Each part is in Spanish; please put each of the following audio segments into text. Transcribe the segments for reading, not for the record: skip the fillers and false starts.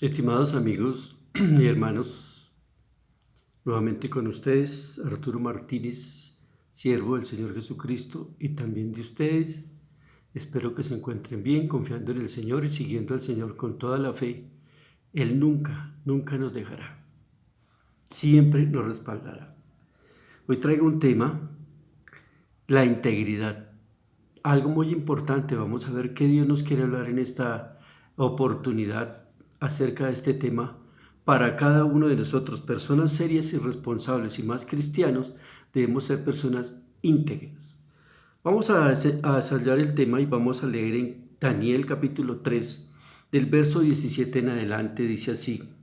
Estimados amigos y hermanos, nuevamente con ustedes, Arturo Martínez, siervo del Señor Jesucristo y también de ustedes. Espero que se encuentren bien, confiando en el Señor y siguiendo al Señor con toda la fe. Él nunca nos dejará. Siempre nos respaldará. Hoy traigo un tema, la integridad. Algo muy importante, vamos a ver qué Dios nos quiere hablar en esta oportunidad acerca de este tema para cada uno de nosotros. Personas serias y responsables y más cristianos, debemos ser personas íntegras. Vamos a desarrollar el tema y vamos a leer en Daniel capítulo 3, del verso 17 en adelante, dice así.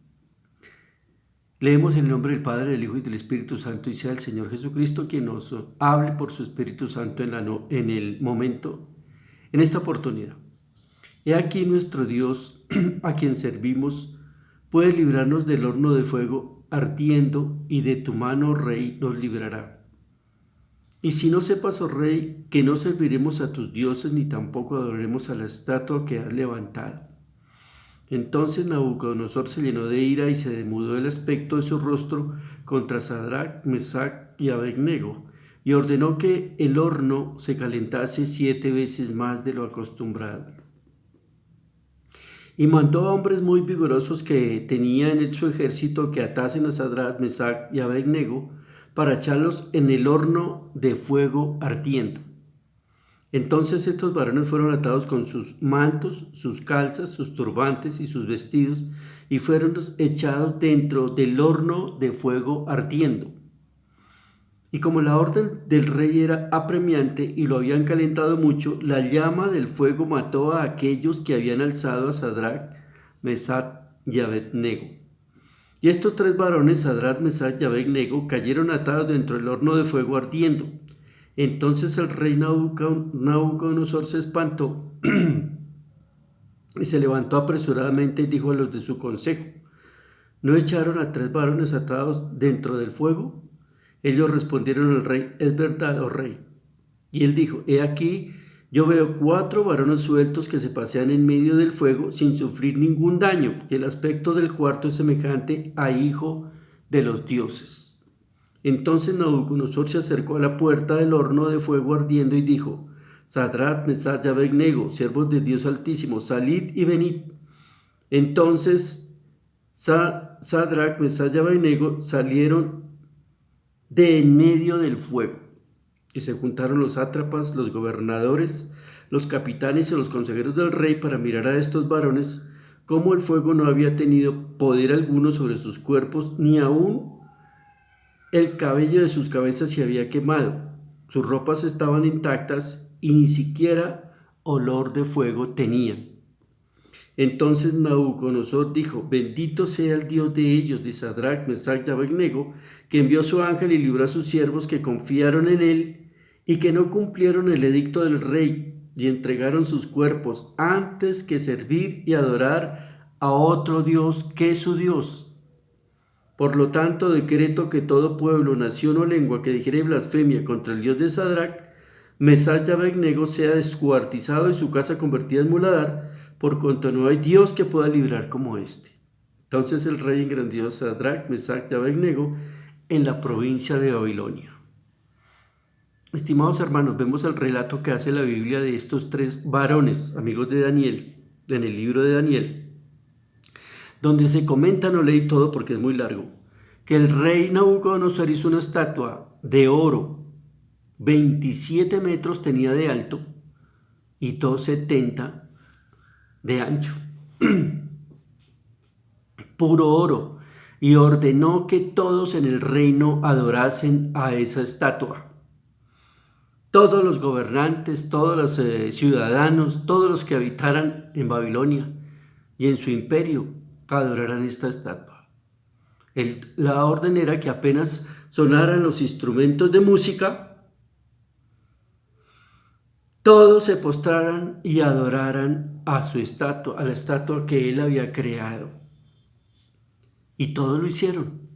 Leemos en el nombre del Padre, del Hijo y del Espíritu Santo, y sea el Señor Jesucristo quien nos hable por su Espíritu Santo en el momento, en esta oportunidad. He aquí nuestro Dios, a quien servimos, puede librarnos del horno de fuego ardiendo, y de tu mano, Rey, nos librará. Y si no sepas, oh Rey, que no serviremos a tus dioses, ni tampoco adoraremos a la estatua que has levantado. Entonces Nabucodonosor se llenó de ira y se demudó el aspecto de su rostro contra Sadrach, Mesach y Abednego, y ordenó que el horno se calentase 7 veces más de lo acostumbrado. Y mandó a hombres muy vigorosos que tenía en su ejército que atasen a Sadrach, Mesach y Abednego para echarlos en el horno de fuego ardiendo. Entonces estos varones fueron atados con sus mantos, sus calzas, sus turbantes y sus vestidos, y fueron echados dentro del horno de fuego ardiendo. Y como la orden del rey era apremiante y lo habían calentado mucho, la llama del fuego mató a aquellos que habían alzado a Sadrach, Mesach y Abednego. Y estos 3 varones, Sadrach, Mesach y Abednego, cayeron atados dentro del horno de fuego ardiendo. Entonces el rey Nabucodonosor se espantó y se levantó apresuradamente y dijo a los de su consejo: ¿no echaron a 3 varones atados dentro del fuego? Ellos respondieron al rey: es verdad, oh rey. Y él dijo: he aquí, yo veo 4 varones sueltos que se pasean en medio del fuego sin sufrir ningún daño, y el aspecto del cuarto es semejante a hijo de los dioses. Entonces Nabucodonosor se acercó a la puerta del horno de fuego ardiendo y dijo: Sadrach, Mesach y Abednego, siervos de Dios Altísimo, salid y venid. Entonces Sadrach, Mesach y Abednego salieron de en medio del fuego, y se juntaron los sátrapas, los gobernadores, los capitanes y los consejeros del rey para mirar a estos varones, cómo el fuego no había tenido poder alguno sobre sus cuerpos, ni aún el cabello de sus cabezas se había quemado, sus ropas estaban intactas y ni siquiera olor de fuego tenían. Entonces Nabucodonosor dijo: bendito sea el Dios de ellos, de Sadrach, Mesach y Abednego, que envió su ángel y libró a sus siervos que confiaron en él y que no cumplieron el edicto del rey y entregaron sus cuerpos antes que servir y adorar a otro Dios que su Dios. Por lo tanto, decreto que todo pueblo, nación o lengua que dijere blasfemia contra el Dios de Sadrach, Mesach y Abednego sea descuartizado y su casa convertida en muladar, por cuanto no hay Dios que pueda librar como este. Entonces el rey engrandeció a Sadrach, Mesach y Abednego en la provincia de Babilonia. Estimados hermanos, vemos el relato que hace la Biblia de estos 3 varones, amigos de Daniel, en el libro de Daniel, donde se comenta, no leí todo porque es muy largo, que el rey Nabucodonosor hizo una estatua de oro, 27 metros tenía de alto y 270 de ancho, puro oro, y ordenó que todos en el reino adorasen a esa estatua. Todos los gobernantes, todos los ciudadanos, todos los que habitaran en Babilonia y en su imperio, adoraran esta estatua. La orden era que apenas sonaran los instrumentos de música, todos se postraran y adoraran a su estatua, a la estatua que él había creado. Y todos lo hicieron.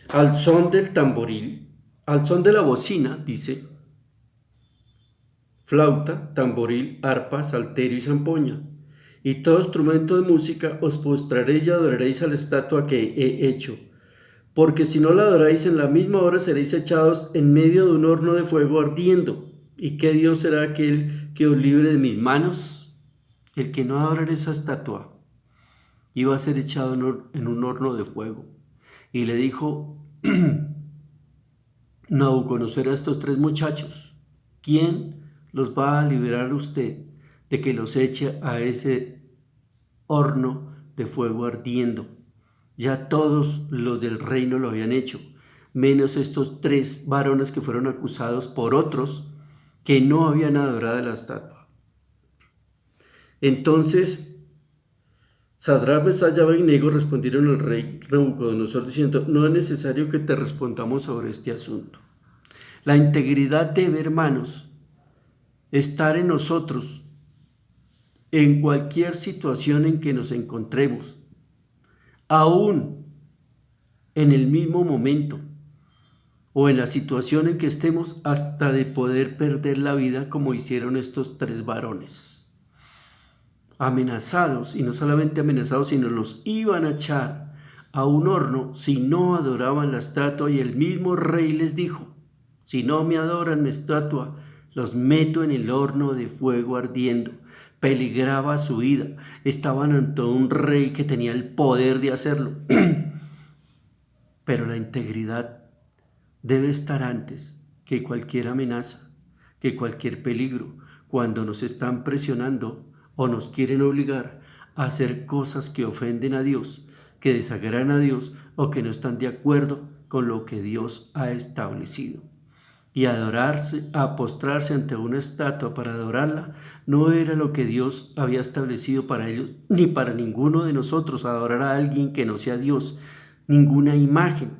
Al son del tamboril, al son de la bocina, dice, flauta, tamboril, arpa, salterio y zampoña. y todo instrumento de música, os postraréis y adoraréis a la estatua que he hecho. Porque si no la adoráis, en la misma hora seréis echados en medio de un horno de fuego ardiendo. ¿Y qué Dios será aquel que os libre de mis manos? El que no adorara esa estatua iba a ser echado en un horno de fuego. Y le dijo Nabucodonosor a estos tres muchachos: ¿quién los va a liberar a usted de que los eche a ese horno de fuego ardiendo? Ya todos los del reino lo habían hecho, menos estos tres varones que fueron acusados por otros que no habían adorado a la estatua. Entonces Sadrach, Mesach y Abednego respondieron al rey Nabucodonosor diciendo: no es necesario que te respondamos sobre este asunto. La integridad debe, hermanos, estar en nosotros en cualquier situación en que nos encontremos, aún en el mismo momento o en la situación en que estemos, hasta de poder perder la vida como hicieron estos tres varones. Amenazados, y no solamente amenazados, sino los iban a echar a un horno si no adoraban la estatua, y el mismo rey les dijo: si no me adoran mi estatua, los meto en el horno de fuego ardiendo. Peligraba su vida, estaban ante un rey que tenía el poder de hacerlo. Pero la integridad debe estar antes que cualquier amenaza, que cualquier peligro, cuando nos están presionando o nos quieren obligar a hacer cosas que ofenden a Dios, que desagradan a Dios o que no están de acuerdo con lo que Dios ha establecido. Y a postrarse ante una estatua para adorarla, no era lo que Dios había establecido para ellos, ni para ninguno de nosotros. Adorar a alguien que no sea Dios, ninguna imagen,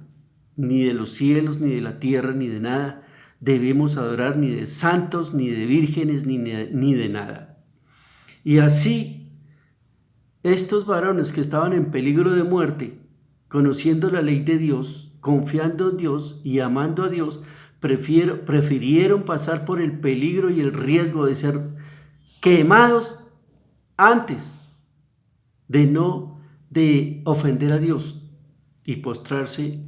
ni de los cielos, ni de la tierra, ni de nada debemos adorar, ni de santos, ni de vírgenes, ni de nada. Y así, estos varones que estaban en peligro de muerte, conociendo la ley de Dios, confiando en Dios y amando a Dios, prefirieron pasar por el peligro y el riesgo de ser quemados antes de ofender a Dios y postrarse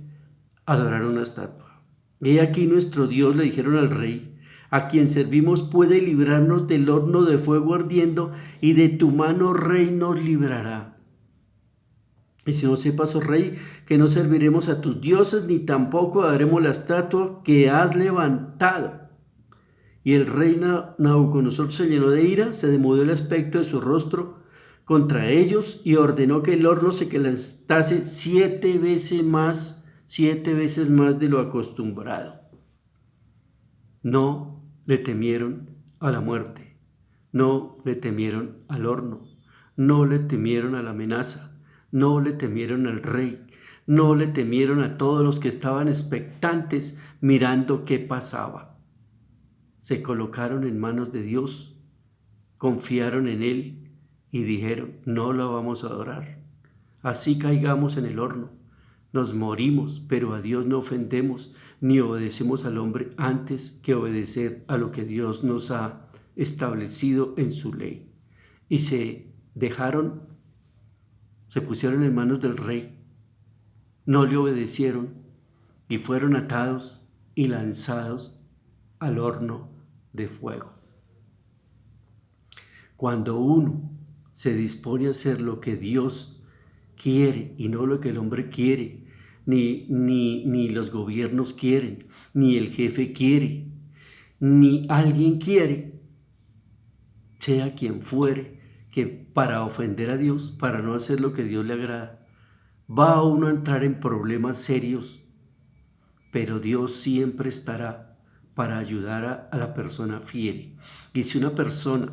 a adorar una estatua. He aquí nuestro Dios, le dijeron al rey, a quien servimos puede librarnos del horno de fuego ardiendo, y de tu mano, rey, nos librará. Y si no sepas, oh rey, que no serviremos a tus dioses, ni tampoco adoraremos la estatua que has levantado. Y el rey Nabucodonosor se llenó de ira, se demudó el aspecto de su rostro contra ellos, y ordenó que el horno se calentase 7 veces más de lo acostumbrado. No le temieron a la muerte, no le temieron al horno, no le temieron a la amenaza, no le temieron al rey, no le temieron a todos los que estaban expectantes mirando qué pasaba. Se colocaron en manos de Dios, confiaron en Él y dijeron: no lo vamos a adorar. Así caigamos en el horno, nos morimos, pero a Dios no ofendemos ni obedecemos al hombre antes que obedecer a lo que Dios nos ha establecido en su ley. Y se pusieron en manos del rey, no le obedecieron y fueron atados y lanzados al horno de fuego. Cuando uno se dispone a hacer lo que Dios quiere y no lo que el hombre quiere, ni los gobiernos quieren, ni el jefe quiere, ni alguien quiere, sea quien fuere, que para ofender a Dios, para no hacer lo que Dios le agrada, va uno a entrar en problemas serios, pero Dios siempre estará para ayudar a la persona fiel. Y si una persona,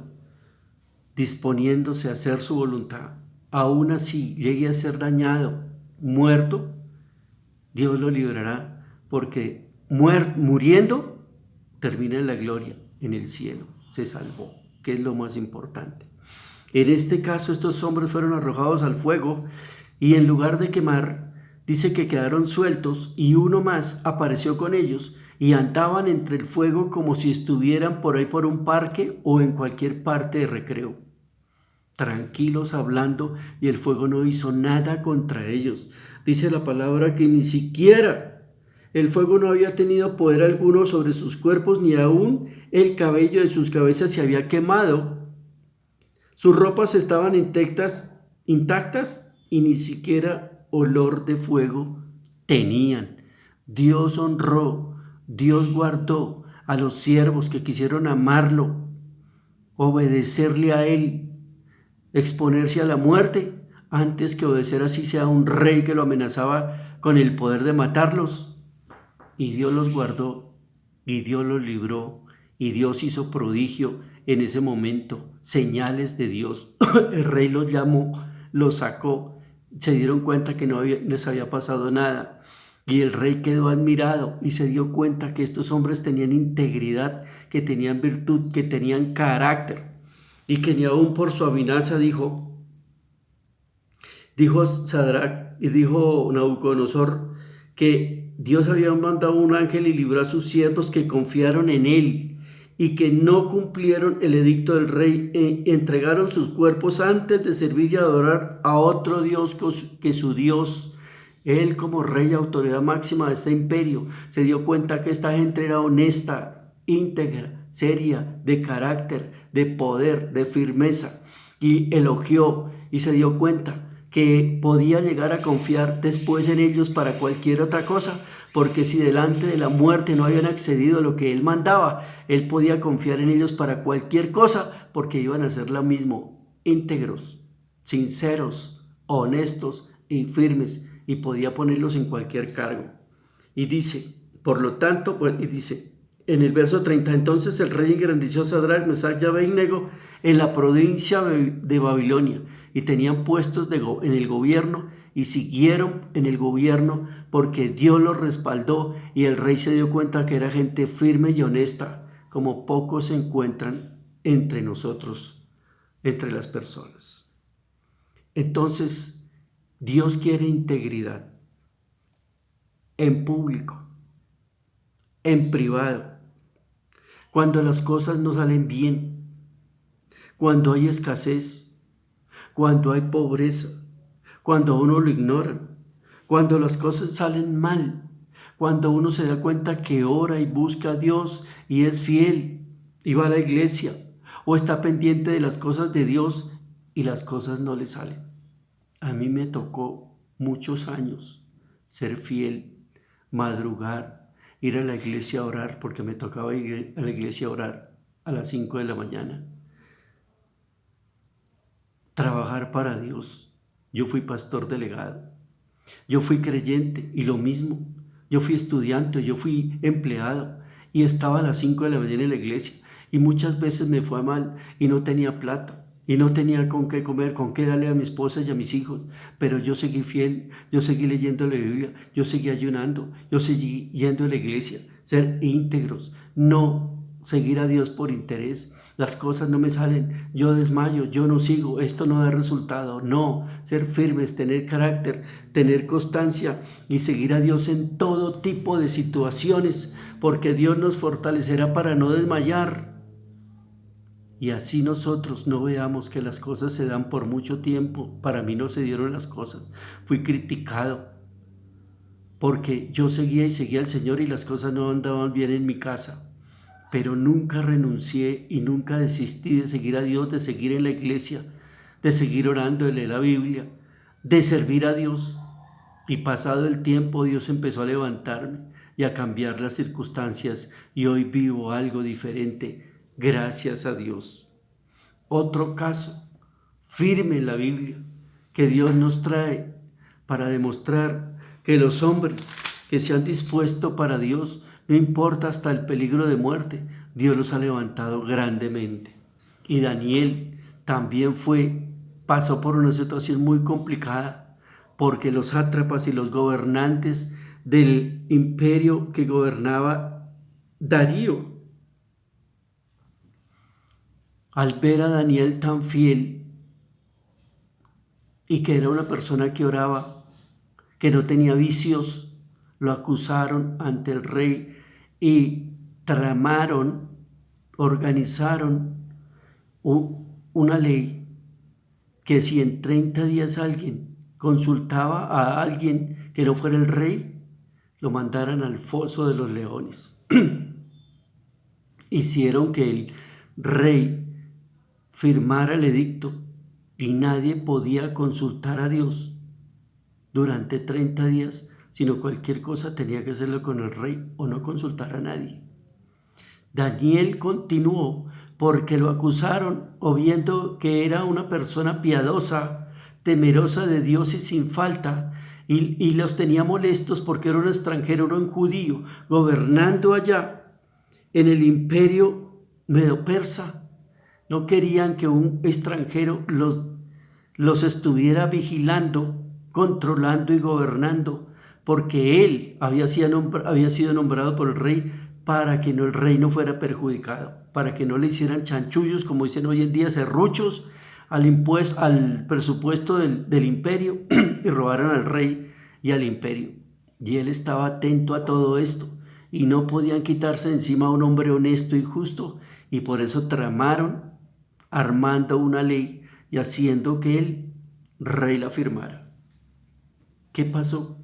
disponiéndose a hacer su voluntad, aún así llegue a ser dañado, muerto, Dios lo librará, porque muriendo termina en la gloria, en el cielo, se salvó, que es lo más importante. En este caso, estos hombres fueron arrojados al fuego y en lugar de quemar, dice que quedaron sueltos, y uno más apareció con ellos y andaban entre el fuego como si estuvieran por ahí por un parque o en cualquier parte de recreo. tranquilos hablando, y el fuego no hizo nada contra ellos. Dice la palabra que ni siquiera el fuego no había tenido poder alguno sobre sus cuerpos, ni aún el cabello de sus cabezas se había quemado. Sus ropas estaban intactas y ni siquiera olor de fuego tenían. Dios honró, Dios guardó a los siervos que quisieron amarlo, obedecerle a Él, exponerse a la muerte, antes que obedecer así sea un rey que lo amenazaba con el poder de matarlos. Y Dios los guardó, y Dios los libró, y Dios hizo prodigio en ese momento, señales de Dios. El rey los llamó, los sacó, se dieron cuenta que no les había pasado nada. Y el rey quedó admirado y se dio cuenta que estos hombres tenían integridad, que tenían virtud, que tenían carácter. Y que ni aún por su amenaza dijo Sadrach y dijo Nabucodonosor que Dios había mandado un ángel y libró a sus siervos que confiaron en él y que no cumplieron el edicto del rey e entregaron sus cuerpos antes de servir y adorar a otro Dios que su Dios. Él, como rey y autoridad máxima de este imperio, se dio cuenta que esta gente era honesta, íntegra, seria, de carácter, de poder, de firmeza, y elogió y se dio cuenta que podía llegar a confiar después en ellos para cualquier otra cosa, porque si delante de la muerte no habían accedido a lo que él mandaba, él podía confiar en ellos para cualquier cosa, porque iban a ser lo mismo, íntegros, sinceros, honestos y firmes, y podía ponerlos en cualquier cargo. Y dice, por lo tanto, y dice en el verso 30, entonces el rey engrandeció a Sadrach, Mesach y Abednego en la provincia de Babilonia, y tenían puestos en el gobierno, y siguieron en el gobierno porque Dios los respaldó, y el rey se dio cuenta que era gente firme y honesta, como pocos se encuentran entre nosotros, entre las personas. Entonces, Dios quiere integridad en público, en privado, cuando las cosas no salen bien, cuando hay escasez, cuando hay pobreza, cuando uno lo ignora, cuando las cosas salen mal, cuando uno se da cuenta que ora y busca a Dios y es fiel y va a la iglesia o está pendiente de las cosas de Dios y las cosas no le salen. A mí me tocó muchos años ser fiel, madrugar, ir a la iglesia a orar, porque me tocaba ir a la iglesia a orar a las 5 de la mañana. Trabajar para Dios. Yo fui pastor delegado, yo fui creyente y lo mismo. Yo fui estudiante, yo fui empleado y estaba a las 5 de la mañana en la iglesia y muchas veces me fue mal y no tenía plata y no tenía con qué comer, con qué darle a mi esposa y a mis hijos, pero yo seguí fiel, yo seguí leyendo la Biblia, yo seguí ayunando, yo seguí yendo a la iglesia, ser íntegros, no seguir a Dios por interés. Las cosas no me salen, yo desmayo, yo no sigo, esto no da resultado. No, ser firmes, tener carácter, tener constancia y seguir a Dios en todo tipo de situaciones, porque Dios nos fortalecerá para no desmayar. Y así nosotros no veamos que las cosas se dan por mucho tiempo. Para mí no se dieron las cosas. Fui criticado porque yo seguía y seguía al Señor y las cosas no andaban bien en mi casa. Pero nunca renuncié y nunca desistí de seguir a Dios, de seguir en la iglesia, de seguir orando, de leer la Biblia, de servir a Dios. Y pasado el tiempo, Dios empezó a levantarme y a cambiar las circunstancias y hoy vivo algo diferente, gracias a Dios. Otro caso firme en la Biblia que Dios nos trae para demostrar que los hombres que se han dispuesto para Dios, no importa hasta el peligro de muerte, Dios los ha levantado grandemente. Y Daniel también pasó por una situación muy complicada, porque los sátrapas y los gobernantes del imperio que gobernaba Darío, al ver a Daniel tan fiel y que era una persona que oraba, que no tenía vicios, lo acusaron ante el rey y tramaron, organizaron una ley que si en 30 días alguien consultaba a alguien que no fuera el rey, lo mandaran al foso de los leones. Hicieron que el rey firmara el edicto y nadie podía consultar a Dios durante 30 días, sino cualquier cosa tenía que hacerlo con el rey o no consultar a nadie. Daniel continuó porque lo acusaron o viendo que era una persona piadosa, temerosa de Dios y sin falta, y los tenía molestos porque era un extranjero, era un judío, gobernando allá en el imperio medo-persa. No querían que un extranjero los estuviera vigilando, controlando y gobernando, porque él había sido nombrado por el rey para que el rey no fuera perjudicado, para que no le hicieran chanchullos, como dicen hoy en día, serruchos al presupuesto del imperio y robaron al rey y al imperio. Y él estaba atento a todo esto y no podían quitarse encima a un hombre honesto y justo, y por eso tramaron armando una ley y haciendo que el rey la firmara. ¿Qué pasó?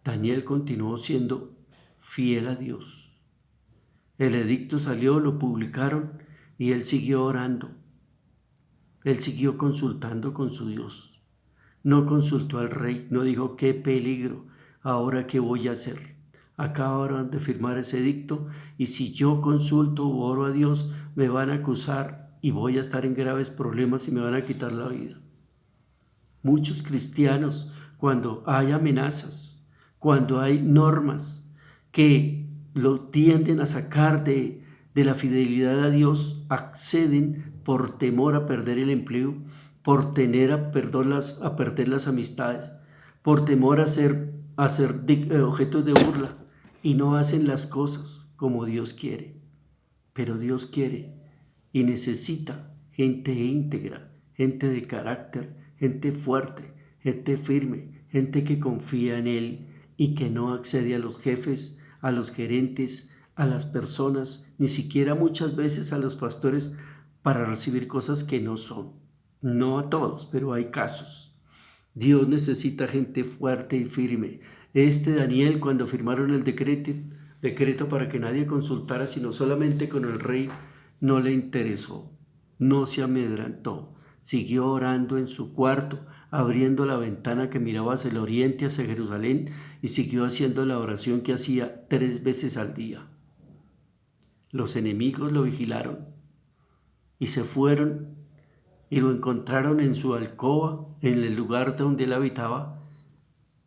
Daniel continuó siendo fiel a Dios. El edicto salió, lo publicaron y él siguió orando. Él siguió consultando con su Dios. No consultó al rey, no dijo qué peligro, ahora qué voy a hacer. Acabaron de firmar ese edicto y si yo consulto o oro a Dios me van a acusar y voy a estar en graves problemas y me van a quitar la vida. Muchos cristianos, cuando hay amenazas, cuando hay normas que lo tienden a sacar de la fidelidad a Dios, acceden por temor a perder el empleo, por tener a perder las amistades, por temor a ser objetos de burla y no hacen las cosas como Dios quiere. Pero Dios quiere y necesita gente íntegra, gente de carácter, gente fuerte, gente firme, gente que confía en Él y que no accede a los jefes, a los gerentes, a las personas, ni siquiera muchas veces a los pastores para recibir cosas que no son. No a todos, pero hay casos. Dios necesita gente fuerte y firme. Daniel, cuando firmaron el decreto para que nadie consultara, sino solamente con el rey, no le interesó, no se amedrantó, siguió orando en su cuarto, abriendo la ventana que miraba hacia el oriente, hacia Jerusalén, y siguió haciendo la oración que hacía 3 veces al día. Los enemigos lo vigilaron y se fueron y lo encontraron en su alcoba, en el lugar donde él habitaba,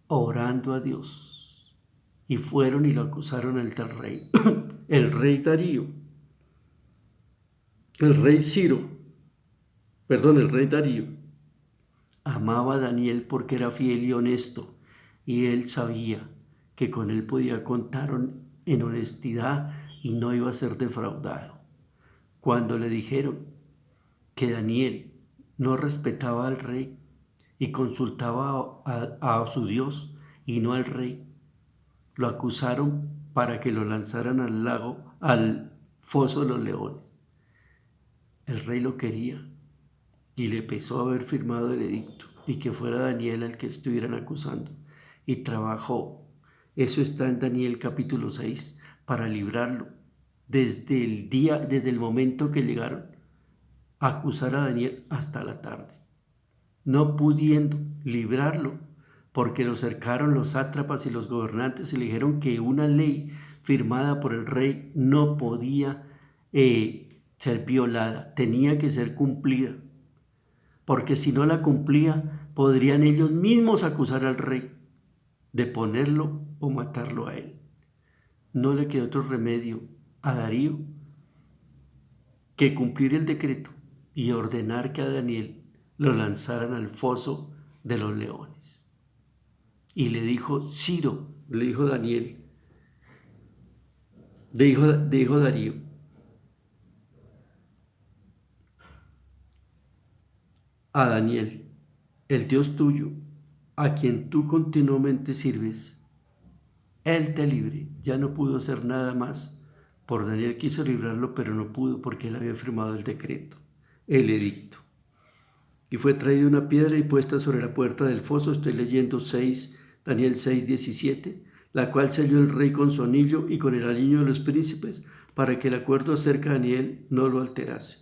orando a Dios. Y fueron y lo acusaron ante el rey, el rey Darío, el rey Darío, amaba a Daniel porque era fiel y honesto, y él sabía que con él podía contar en honestidad y no iba a ser defraudado. Cuando le dijeron que Daniel no respetaba al rey y consultaba a su Dios y no al rey, lo acusaron para que lo lanzaran al foso de los leones. El rey lo quería y le pesó haber firmado el edicto y que fuera Daniel al que estuvieran acusando. Y trabajó. Eso está en Daniel capítulo 6 para librarlo desde el momento que llegaron a acusar a Daniel hasta la tarde. No pudiendo librarlo porque lo cercaron los sátrapas y los gobernantes y le dijeron que una ley firmada por el rey no podía ser violada, tenía que ser cumplida, porque si no la cumplía, podrían ellos mismos acusar al rey de ponerlo o matarlo a él. No le quedó otro remedio a Darío que cumplir el decreto y ordenar que a Daniel lo lanzaran al foso de los leones. Y le dijo Ciro, le dijo Daniel, dijo Darío: a Daniel, el Dios tuyo, a quien tú continuamente sirves, Él te libre. Ya no pudo hacer nada más. Por Daniel quiso librarlo, pero no pudo porque él había firmado el decreto, el edicto. Y fue traída una piedra y puesta sobre la puerta del foso, estoy leyendo Daniel 6:17, la cual selló el rey con su anillo y con el anillo de los príncipes, para que el acuerdo acerca de Daniel no lo alterase.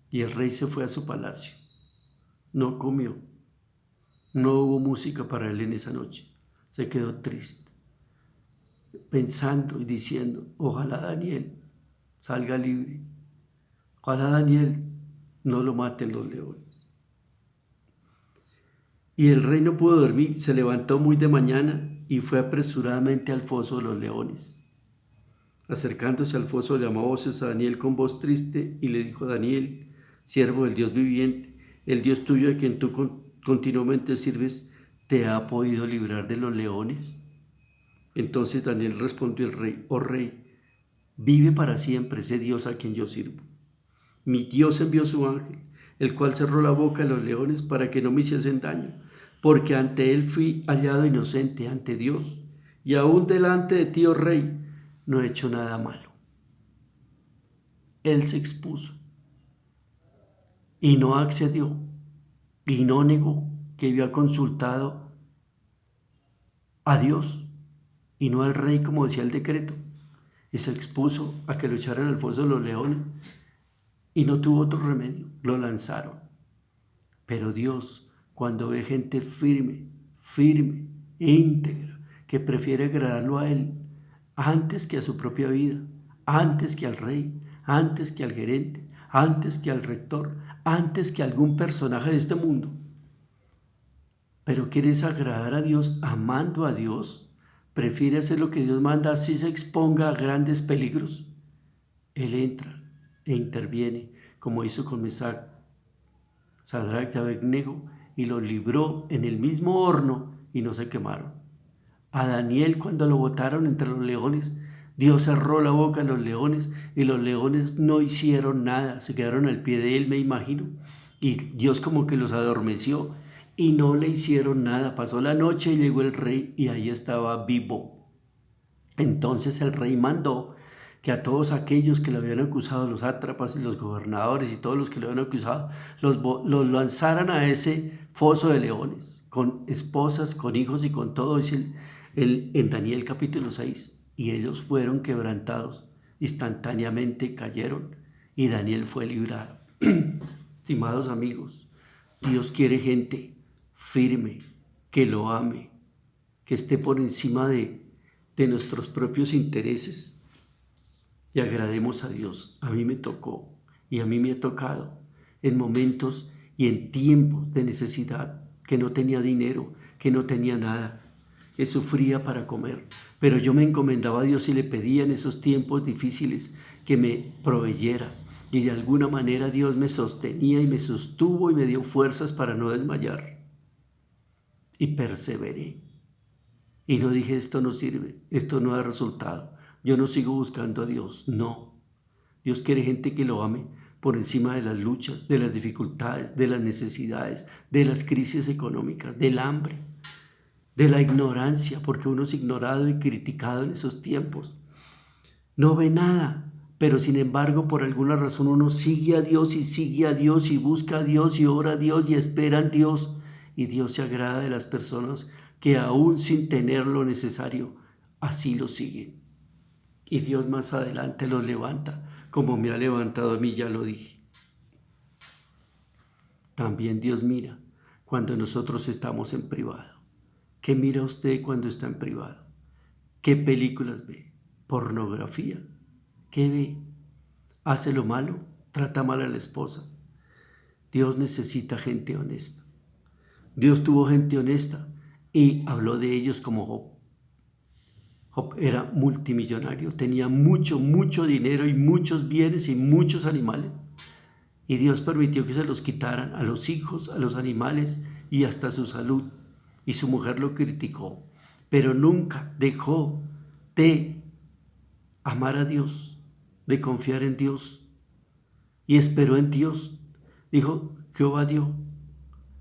Y el rey se fue a su palacio. No comió. No hubo música para él en esa noche. Se quedó triste, pensando y diciendo, ojalá Daniel salga libre. Ojalá Daniel no lo maten los leones. Y el rey no pudo dormir, se levantó muy de mañana y fue apresuradamente al foso de los leones. Acercándose al foso llamó a voces a Daniel con voz triste y le dijo: Daniel, siervo del Dios viviente, el Dios tuyo a quien tú continuamente sirves, ¿te ha podido librar de los leones? Entonces Daniel respondió al rey: oh rey, vive para siempre ese Dios a quien yo sirvo. Mi Dios envió su ángel, el cual cerró la boca de los leones para que no me hiciesen daño, porque ante él fui hallado inocente ante Dios, y aún delante de ti, oh rey, no he hecho nada malo. Él se expuso y no accedió y no negó que había consultado a Dios y no al rey como decía el decreto, y se expuso a que lo echaran al foso de los leones y no tuvo otro remedio, lo lanzaron. Pero Dios, cuando ve gente firme, íntegra, que prefiere agradarlo a Él antes que a su propia vida, antes que al rey, antes que al gerente, antes que al rector, antes que a algún personaje de este mundo, pero quieres agradar a Dios amando a Dios, prefiere hacer lo que Dios manda, así se exponga a grandes peligros. Él entra e interviene, como hizo con Mesac, Sadrach y Abednego, y los libró en el mismo horno y no se quemaron. A Daniel, cuando lo botaron entre los leones, Dios cerró la boca a los leones y los leones no hicieron nada, se quedaron al pie de él, me imagino, y Dios como que los adormeció y no le hicieron nada. Pasó la noche y llegó el rey y ahí estaba vivo. Entonces el rey mandó que a todos aquellos que le habían acusado, los sátrapas y los gobernadores y todos los que le habían acusado, los lanzaran a ese foso de leones, con esposas, con hijos y con todo, dice en Daniel capítulo 6. Y ellos fueron quebrantados, instantáneamente cayeron y Daniel fue librado. Estimados amigos, Dios quiere gente firme, que lo ame, que esté por encima de nuestros propios intereses. Y agrademos a Dios. A mí me tocó y a mí me ha tocado en momentos y en tiempos de necesidad, que no tenía dinero, que no tenía nada, que sufría para comer. Pero yo me encomendaba a Dios y le pedía en esos tiempos difíciles que me proveyera. Y de alguna manera Dios me sostenía y me sostuvo y me dio fuerzas para no desmayar. Y perseveré. Y no dije, esto no sirve, esto no da resultado. Yo no sigo buscando a Dios, no. Dios quiere gente que lo ame por encima de las luchas, de las dificultades, de las necesidades, de las crisis económicas, del hambre, de la ignorancia, porque uno es ignorado y criticado en esos tiempos. No ve nada, pero sin embargo por alguna razón uno sigue a Dios y busca a Dios y ora a Dios y espera en Dios. Y Dios se agrada de las personas que aún sin tener lo necesario, así lo siguen. Y Dios más adelante los levanta, como me ha levantado a mí, ya lo dije. También Dios mira cuando nosotros estamos en privado. ¿Qué mira usted cuando está en privado? ¿Qué películas ve? ¿Pornografía? ¿Qué ve? ¿Hace lo malo? ¿Trata mal a la esposa? Dios necesita gente honesta. Dios tuvo gente honesta y habló de ellos como Job. Job era multimillonario, tenía mucho dinero y muchos bienes y muchos animales. Y Dios permitió que se los quitaran a los hijos, a los animales y hasta su salud. Y su mujer lo criticó, pero nunca dejó de amar a Dios, de confiar en Dios. Y esperó en Dios. Dijo, Jehová dio,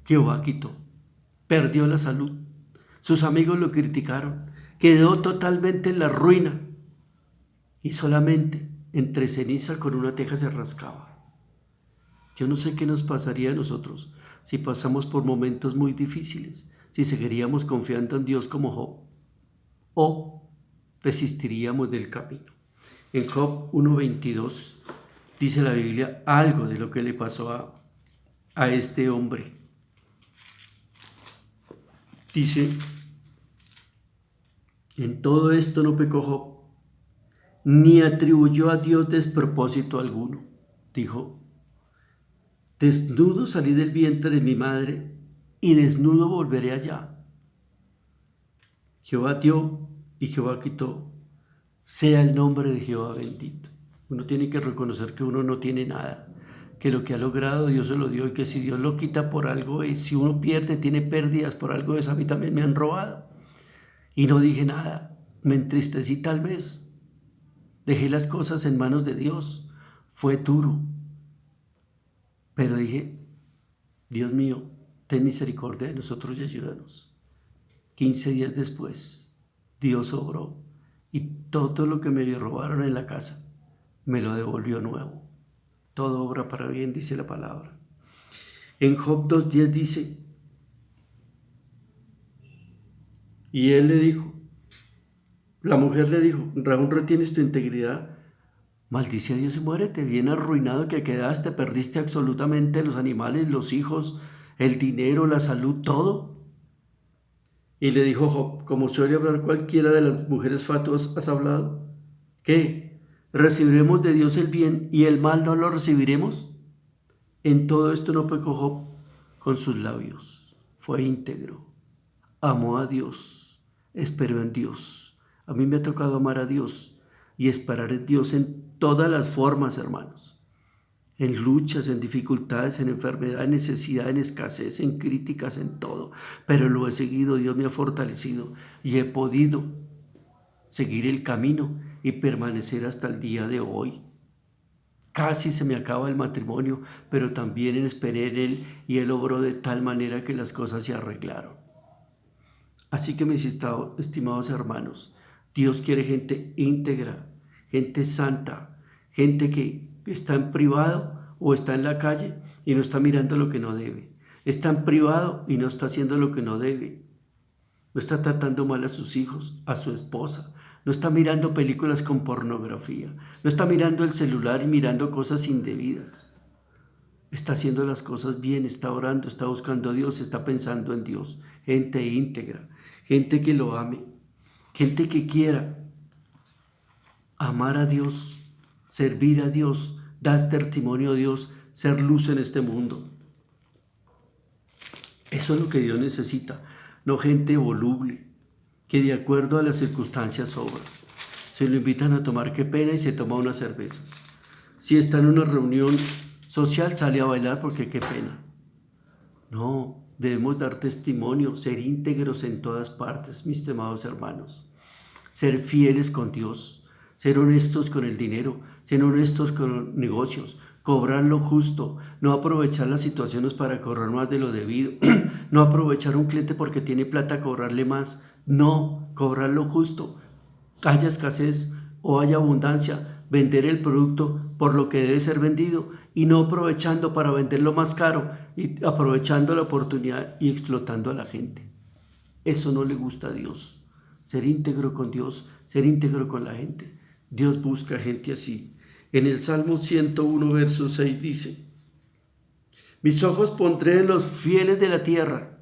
Jehová quitó. Perdió la salud. Sus amigos lo criticaron. Quedó totalmente en la ruina. Y solamente entre ceniza con una teja se rascaba. Yo no sé qué nos pasaría a nosotros si pasamos por momentos muy difíciles, si seguiríamos confiando en Dios como Job o desistiríamos del camino. En Job 1:22 dice la Biblia algo de lo que le pasó a este hombre. Dice, en todo esto no pecó Job, ni atribuyó a Dios despropósito alguno. Dijo, desnudo salí del vientre de mi madre y desnudo volveré allá. Jehová dio y Jehová quitó. Sea el nombre de Jehová bendito. Uno tiene que reconocer que uno no tiene nada, que lo que ha logrado Dios se lo dio y que si Dios lo quita por algo es, si uno pierde, tiene pérdidas por algo es, a mí también me han robado. Y no dije nada, me entristecí tal vez, dejé las cosas en manos de Dios, fue duro, pero dije, Dios mío, ten misericordia de nosotros y ayúdanos. 15 días después, Dios obró y todo lo que me robaron en la casa me lo devolvió nuevo. Todo obra para bien, dice la palabra. En Job 2:10 dice, y él le dijo, la mujer le dijo, Raúl, retienes tu integridad, maldice a Dios y muérete, bien arruinado que quedaste, perdiste absolutamente los animales, los hijos, el dinero, la salud, todo. Y le dijo Job, como suele hablar cualquiera de las mujeres fatuas, ¿has hablado? ¿Qué? ¿Recibiremos de Dios el bien y el mal no lo recibiremos? En todo esto no pecó Job con sus labios, fue íntegro, amó a Dios, esperó en Dios. A mí me ha tocado amar a Dios y esperar en Dios en todas las formas, hermanos. En luchas, en dificultades, en enfermedad, en necesidad, en escasez, en críticas, en todo. Pero lo he seguido, Dios me ha fortalecido y he podido seguir el camino y permanecer hasta el día de hoy. Casi se me acaba el matrimonio, pero también esperé en Él y Él obró de tal manera que las cosas se arreglaron. Así que mis estimados hermanos, Dios quiere gente íntegra, gente santa, gente que está en privado o está en la calle y no está mirando lo que no debe. Está en privado y no está haciendo lo que no debe. No está tratando mal a sus hijos, a su esposa. No está mirando películas con pornografía. No está mirando el celular y mirando cosas indebidas. Está haciendo las cosas bien, está orando, está buscando a Dios, está pensando en Dios. Gente íntegra, gente que lo ame, gente que quiera amar a Dios, servir a Dios, dar testimonio a Dios, ser luz en este mundo. Eso es lo que Dios necesita, no gente voluble, que de acuerdo a las circunstancias obra. Se lo invitan a tomar, qué pena, y se toma unas cervezas. Si está en una reunión social, sale a bailar porque qué pena. No, debemos dar testimonio, ser íntegros en todas partes, mis estimados hermanos. Ser fieles con Dios, ser honestos con el dinero, ser honestos con los negocios, cobrar lo justo, no aprovechar las situaciones para cobrar más de lo debido, no aprovechar un cliente porque tiene plata, cobrarle más, no, cobrar lo justo, haya escasez o haya abundancia, vender el producto por lo que debe ser vendido y no aprovechando para venderlo más caro y aprovechando la oportunidad y explotando a la gente. Eso no le gusta a Dios. Ser íntegro con Dios, ser íntegro con la gente. Dios busca gente así. En el Salmo 101, verso 6 dice, mis ojos pondré en los fieles de la tierra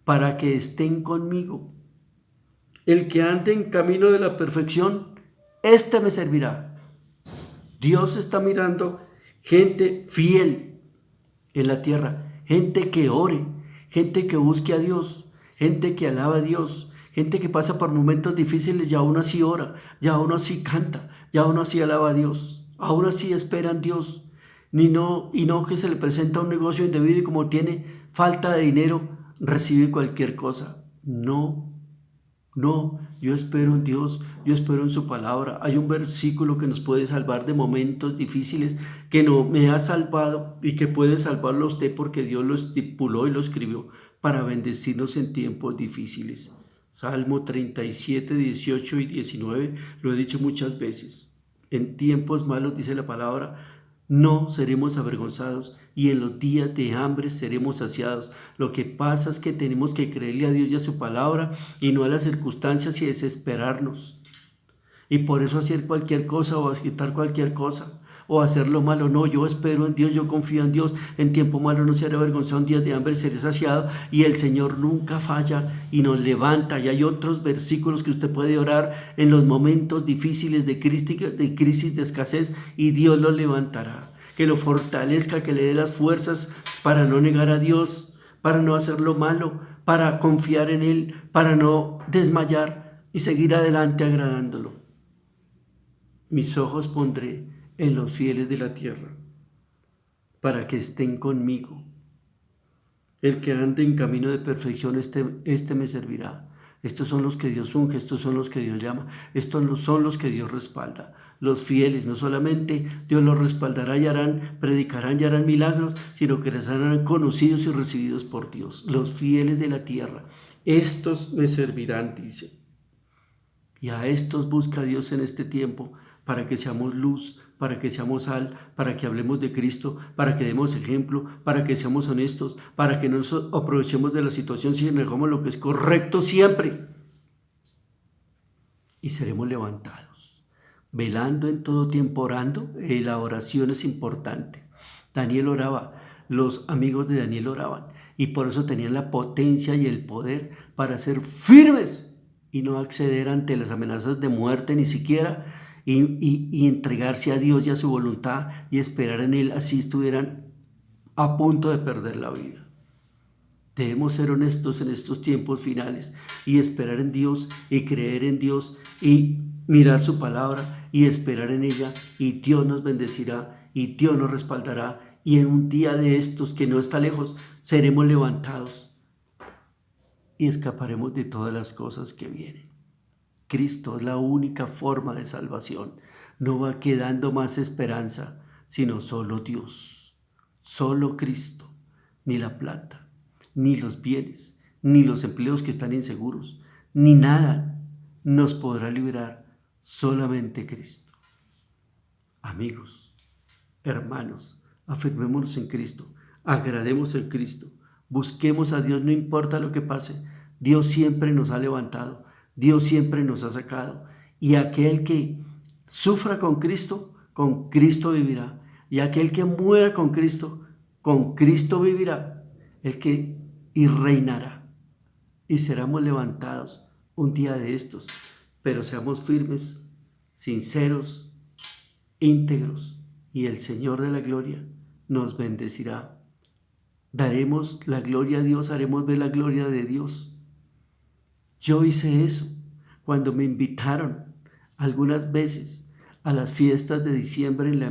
para que estén conmigo. El que ande en camino de la perfección, éste me servirá. Dios está mirando gente fiel en la tierra, gente que ore, gente que busque a Dios, gente que alaba a Dios, gente que pasa por momentos difíciles y aún así ora, y aún así canta, y aún así alaba a Dios, aún así espera en Dios, y no que se le presenta un negocio indebido y como tiene falta de dinero, recibe cualquier cosa. No, yo espero en Dios, yo espero en su palabra. Hay un versículo que nos puede salvar de momentos difíciles, que no me ha salvado y que puede salvarlo a usted porque Dios lo estipuló y lo escribió para bendecirnos en tiempos difíciles. Salmo 37, 18 y 19, lo he dicho muchas veces. En tiempos malos, dice la palabra, no seremos avergonzados y en los días de hambre seremos saciados. Lo que pasa es que tenemos que creerle a Dios y a su palabra y no a las circunstancias y desesperarnos. Y por eso hacer cualquier cosa o agitar cualquier cosa o hacer lo malo. No, yo espero en Dios, yo confío en Dios. En tiempo malo no seré avergonzado, en días de hambre seré saciado. Y el Señor nunca falla y nos levanta. Y hay otros versículos que usted puede orar en los momentos difíciles de crisis, de escasez, y Dios lo levantará. Que lo fortalezca, que le dé las fuerzas para no negar a Dios, para no hacer lo malo, para confiar en Él, para no desmayar y seguir adelante agradándolo. Mis ojos pondré en los fieles de la tierra, para que estén conmigo. El que ande en camino de perfección, este me servirá. Estos son los que Dios unge, estos son los que Dios llama, estos son los que Dios respalda. Los fieles, no solamente Dios los respaldará y predicarán y harán milagros, sino que serán conocidos y recibidos por Dios. Los fieles de la tierra, estos me servirán, dice. Y a estos busca Dios en este tiempo, para que seamos luz, para que seamos sal, para que hablemos de Cristo, para que demos ejemplo, para que seamos honestos, para que nos aprovechemos de la situación, sino hagamos lo que es correcto siempre. Y seremos levantados, velando en todo tiempo, orando. La oración es importante. Daniel oraba, los amigos de Daniel oraban, y por eso tenían la potencia y el poder para ser firmes y no acceder ante las amenazas de muerte ni siquiera, y entregarse a Dios y a su voluntad y esperar en Él, así estuvieran a punto de perder la vida. Debemos ser honestos en estos tiempos finales y esperar en Dios y creer en Dios y mirar su palabra y esperar en ella, y Dios nos bendecirá y Dios nos respaldará, y en un día de estos que no está lejos seremos levantados y escaparemos de todas las cosas que vienen. Cristo es la única forma de salvación. No va quedando más esperanza, sino solo Dios, solo Cristo. Ni la plata, ni los bienes, ni los empleos que están inseguros, ni nada nos podrá liberar, solamente Cristo. Amigos, hermanos, afirmémonos en Cristo, agrademos en Cristo, busquemos a Dios, no importa lo que pase. Dios siempre nos ha levantado, Dios siempre nos ha sacado, y aquel que sufra con Cristo vivirá, y aquel que muera con Cristo vivirá. El que y reinará, y seremos levantados un día de estos, pero seamos firmes, sinceros, íntegros, y el Señor de la gloria nos bendecirá. Daremos la gloria a Dios, haremos ver la gloria de Dios. Yo hice eso cuando me invitaron algunas veces a las fiestas de diciembre en la